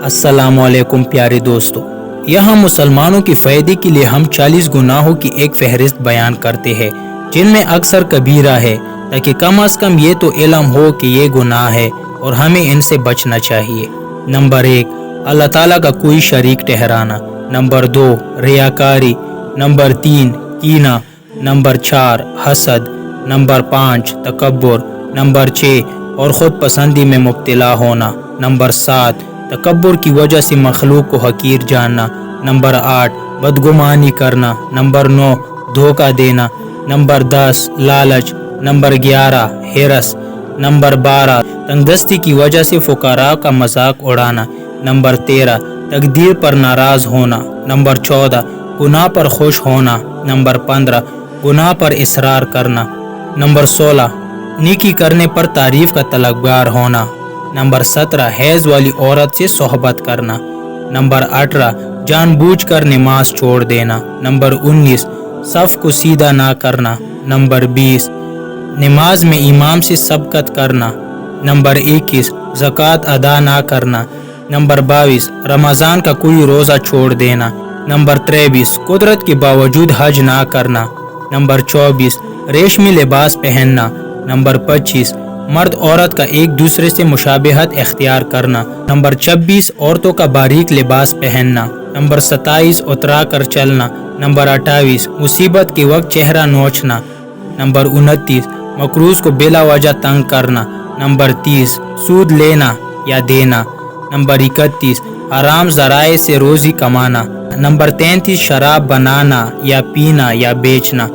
अस्सलामुअलैकुम प्यारे दोस्तों, यहाँ मुसलमानों की फ़ायदे के लिए हम 40 गुनाहों की एक फहरिस्त बयान करते हैं जिनमें अक्सर कबीरा है, ताकि कम अज़ कम ये तो इल्म हो कि ये गुनाह है और हमें इनसे बचना चाहिए। नंबर 1, अल्लाह ताला का कोई शरीक ठहराना। नंबर 2, रियाकारी। नंबर 3, कीना। नंबर 4, हसद। नंबर 5, तकब्बुर। नंबर 6, और ख़ुद पसंदी में मुब्तला होना। नंबर 7, तकब्बुर की वजह से मखलूक को हकीर जानना। नंबर 8, बदगुमानी करना। नंबर 9, धोखा देना। नंबर 10, लालच। नंबर 11, हिरस। नंबर 12, तंगदस्ती की वजह से फुकारा का मजाक उड़ाना। नंबर 13, तकदीर पर नाराज़ होना। नंबर 14, गुनाह पर खुश होना। नंबर 15, गुनाह पर इसरार करना। नंबर 16, नेकी करने पर तारीफ का तलबगार होना। नंबर 17, हैज वाली औरत से सोहबत करना। नंबर 18, जानबूझकर नमाज छोड़ देना। नंबर 19, सफ़ को सीधा ना करना। नंबर 20, नमाज में इमाम से सबकत करना। नंबर 21, ज़कात अदा ना करना। नंबर 22, रमज़ान का कोई रोज़ा छोड़ देना। नंबर 23, कुदरत के बावजूद हज ना करना। नंबर 24, रेशमी लिबास पहनना। नंबर 25, मर्द औरत का एक दूसरे से मुशाबहत इख्तियार करना। नंबर 26, औरतों का बारीक लिबास पहनना। नंबर 27, उतरा कर चलना। नंबर 28, मुसीबत के वक्त चेहरा नोचना। नंबर 29, मकरूज को बिला वजह तंग करना। नंबर 30, सूद लेना या देना। नंबर 31, हराम ज़राए से रोज़ी कमाना। नंबर 33, शराब बनाना या पीना या बेचना।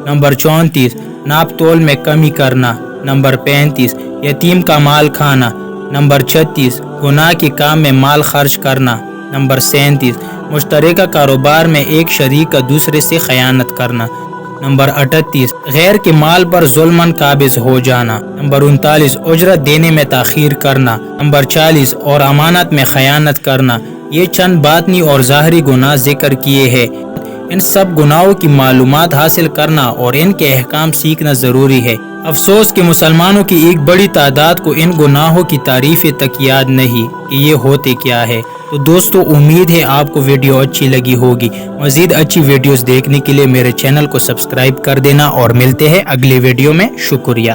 नंबर 34, नाप तोल में कमी करना। नंबर 35, यतीम का माल खाना। नंबर 36, गुनाह के काम में माल खर्च करना। नंबर 37, मुश्तरका कारोबार में एक शरीक का दूसरे से खयानत करना। नंबर 38, गैर के माल पर जुल्मन काबिज हो जाना। नंबर 39, उजरत देने में ताखीर करना। नंबर 40, और अमानत में खयानत करना। ये चंद बातनी और ज़ाहरी गुनाह जिक्र किए हैं। इन सब गुनाहों की मालूमात हासिल करना और इनके अहकाम सीखना ज़रूरी है। अफसोस कि मुसलमानों की एक बड़ी तादाद को इन गुनाहों की तारीफ़ें तक याद नहीं कि ये होते क्या है। तो दोस्तों, उम्मीद है आपको वीडियो अच्छी लगी होगी। मज़ीद अच्छी वीडियोस देखने के लिए मेरे चैनल को सब्सक्राइब कर देना और मिलते हैं अगले वीडियो में। शुक्रिया।